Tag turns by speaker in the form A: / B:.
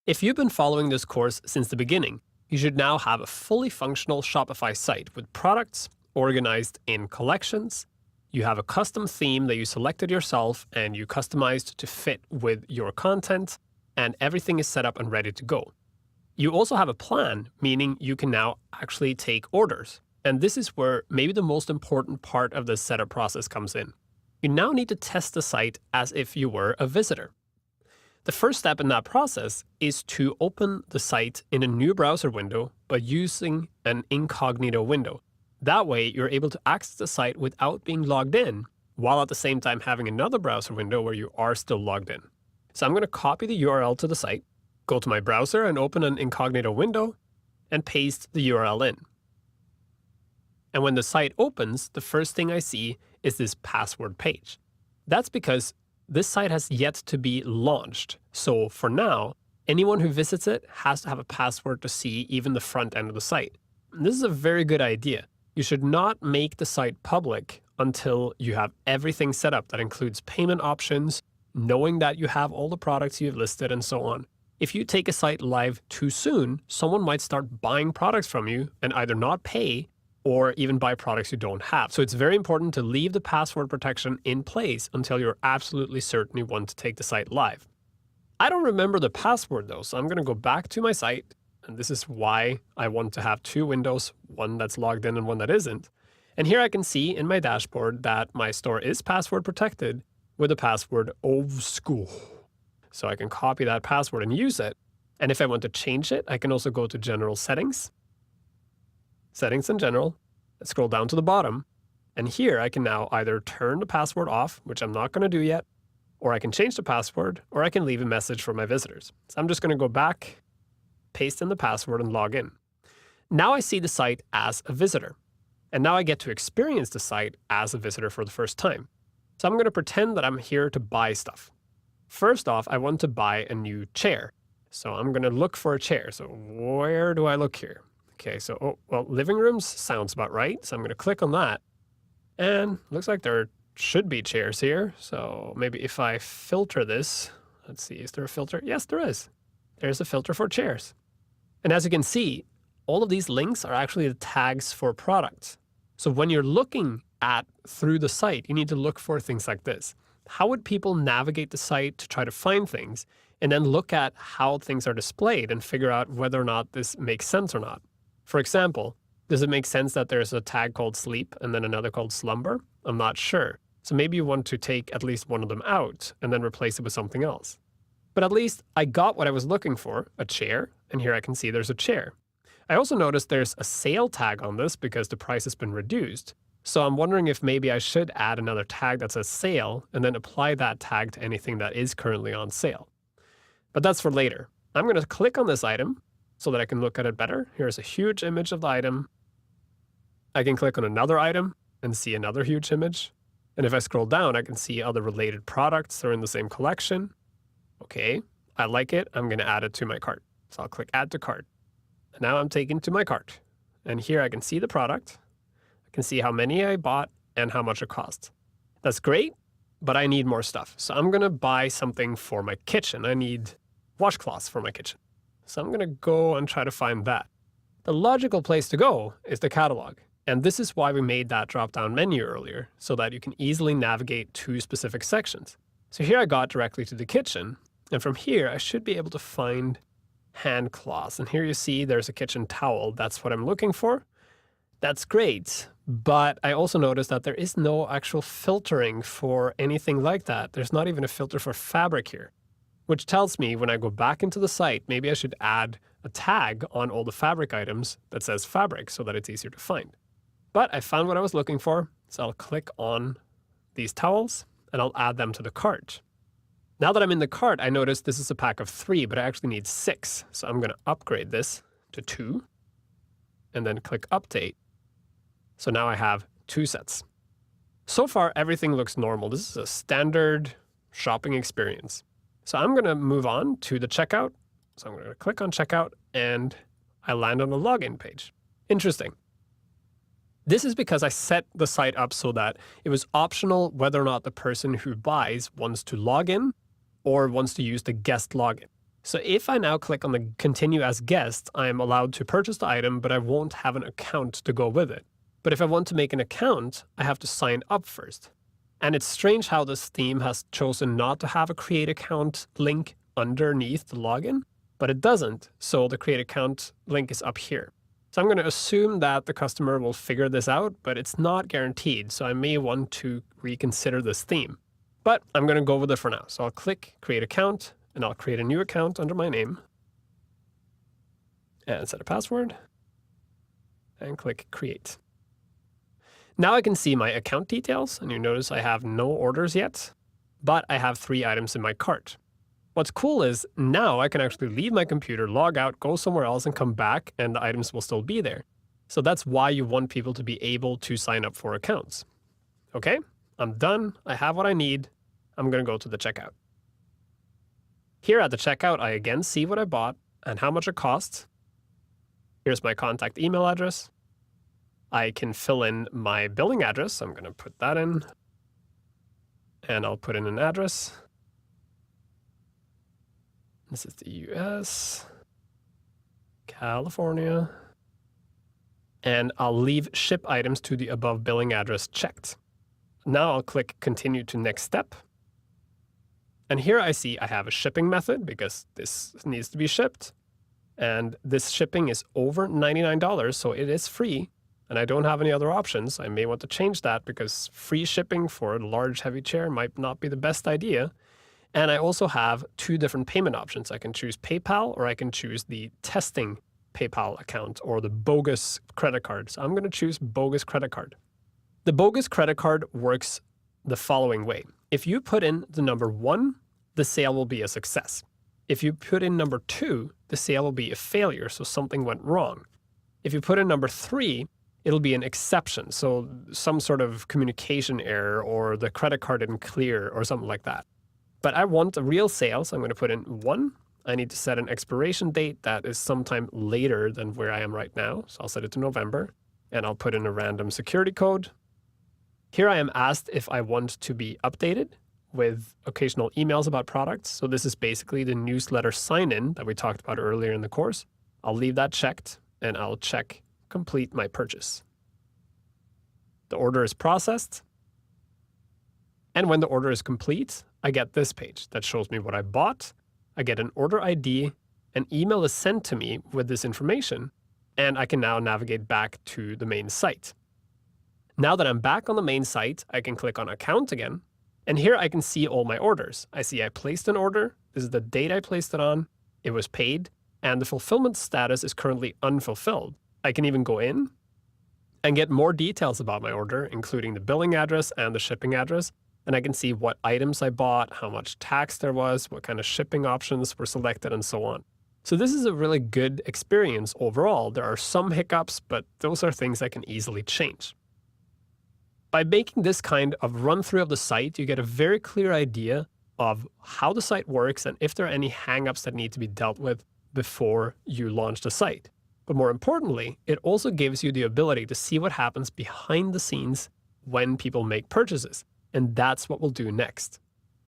A: If you've been following this course since the beginning, you should now have a fully functional Shopify site with products organized in collections. You have a custom theme that you selected yourself and you customized to fit with your content, and everything is set up and ready to go. You also have a plan, meaning you can now actually take orders. And this is where maybe the most important part of the setup process comes in. You now need to test the site as if you were a visitor. The first step in that process is to open the site in a new browser window by using an incognito window. That way, you're able to access the site without being logged in, while at the same time having another browser window where you are still logged in. So I'm going to copy the URL to the site, go to my browser and open an incognito window, and paste the URL in. And when the site opens, the first thing I see is this password page. That's because this site has yet to be launched. So for now, anyone who visits it has to have a password to see even the front end of the site. And this is a very good idea. You should not make the site public until you have everything set up. That includes payment options, knowing that you have all the products you've listed, and so on. If you take a site live too soon, someone might start buying products from you and either not pay or even buy products you don't have. So it's very important to leave the password protection in place until you're absolutely certain you want to take the site live. I don't remember the password though, so I'm going to go back to my site, and this is why I want to have two windows, one that's logged in and one that isn't. And here I can see in my dashboard that my store is password protected with the password OVSCHOOL. So I can copy that password and use it. And if I want to change it, I can also go to General Settings, Settings in General, and scroll down to the bottom. And here I can now either turn the password off, which I'm not going to do yet, or I can change the password, or I can leave a message for my visitors. So I'm just going to go back, paste in the password, and log in. Now I see the site as a visitor. And now I get to experience the site as a visitor for the first time. So I'm going to pretend that I'm here to buy stuff. First off, I want to buy a new chair. So I'm going to look for a chair. So where do I look here? Okay, so, living rooms sounds about right. So I'm going to click on that. And looks like there should be chairs here. So maybe if I filter this, let's see, is there a filter? Yes, there is. There's a filter for chairs. And as you can see, all of these links are actually the tags for products. So when you're looking through the site, you need to look for things like this. How would people navigate the site to try to find things, and then look at how things are displayed and figure out whether or not this makes sense or not? For example, does it make sense that there's a tag called sleep and then another called slumber? I'm not sure. So maybe you want to take at least one of them out and then replace it with something else. But at least I got what I was looking for, a chair, and here I can see there's a chair. I also noticed there's a sale tag on this because the price has been reduced. So I'm wondering if maybe I should add another tag that says sale and then apply that tag to anything that is currently on sale. But that's for later. I'm going to click on this item so that I can look at it better. Here's a huge image of the item. I can click on another item and see another huge image. And if I scroll down, I can see other related products that are in the same collection. Okay, I like it. I'm going to add it to my cart. So I'll click Add to Cart. And now I'm taken to my cart. And here I can see the product. I can see how many I bought and how much it cost. That's great, but I need more stuff. So I'm going to buy something for my kitchen. I need washcloths for my kitchen. So I'm going to go and try to find that. The logical place to go is the catalog. And this is why we made that drop-down menu earlier, so that you can easily navigate to specific sections. So here I got directly to the kitchen. And from here, I should be able to find hand cloths. And here you see there's a kitchen towel. That's what I'm looking for. That's great. But I also noticed that there is no actual filtering for anything like that. There's not even a filter for fabric here, which tells me when I go back into the site, maybe I should add a tag on all the fabric items that says fabric so that it's easier to find. But I found what I was looking for. So I'll click on these towels and I'll add them to the cart. Now that I'm in the cart, I notice this is a pack of 3, but I actually need 6. So I'm going to upgrade this to 2 and then click Update. So now I have 2 sets. So far, everything looks normal. This is a standard shopping experience. So I'm going to move on to the checkout. So I'm going to click on Checkout and I land on the login page. Interesting. This is because I set the site up so that it was optional whether or not the person who buys wants to log in or wants to use the guest login. So if I now click on the continue as guest, I am allowed to purchase the item, but I won't have an account to go with it. But if I want to make an account, I have to sign up first. And it's strange how this theme has chosen not to have a create account link underneath the login, but it doesn't. So the create account link is up here. So I'm going to assume that the customer will figure this out, but it's not guaranteed. So I may want to reconsider this theme, but I'm going to go with it for now. So I'll click create account and I'll create a new account under my name and set a password and click create. Now I can see my account details, and you notice I have no orders yet, but I have 3 items in my cart. What's cool is now I can actually leave my computer, log out, go somewhere else, and come back, and the items will still be there. So that's why you want people to be able to sign up for accounts. Okay, I'm done. I have what I need. I'm going to go to the checkout. Here at the checkout, I again see what I bought and how much it costs. Here's my contact email address. I can fill in my billing address. I'm going to put that in, and I'll put in an address. This is the US, California, and I'll leave ship items to the above billing address checked. Now I'll click continue to next step. And here I see I have a shipping method because this needs to be shipped. And this shipping is over $99, so it is free. And I don't have any other options. I may want to change that because free shipping for a large heavy chair might not be the best idea. And I also have 2 different payment options. I can choose PayPal, or I can choose the testing PayPal account or the bogus credit card. So I'm going to choose bogus credit card. The bogus credit card works the following way. If you put in the number 1, the sale will be a success. If you put in number 2, the sale will be a failure, so something went wrong. If you put in number 3, it'll be an exception, so some sort of communication error or the credit card didn't clear or something like that. But I want a real sale, so I'm going to put in 1. I need to set an expiration date that is sometime later than where I am right now, so I'll set it to November, and I'll put in a random security code. Here I am asked if I want to be updated with occasional emails about products, so this is basically the newsletter sign-in that we talked about earlier in the course. I'll leave that checked, and I'll check complete my purchase. The order is processed. And when the order is complete, I get this page that shows me what I bought. I get an order ID, an email is sent to me with this information, and I can now navigate back to the main site. Now that I'm back on the main site, I can click on account again, and here I can see all my orders. I see I placed an order, this is the date I placed it on, it was paid, and the fulfillment status is currently unfulfilled. I can even go in and get more details about my order, including the billing address and the shipping address. And I can see what items I bought, how much tax there was, what kind of shipping options were selected, and so on. So this is a really good experience overall. There are some hiccups, but those are things I can easily change. By making this kind of run-through of the site, you get a very clear idea of how the site works and if there are any hangups that need to be dealt with before you launch the site. But more importantly, it also gives you the ability to see what happens behind the scenes when people make purchases. And that's what we'll do next.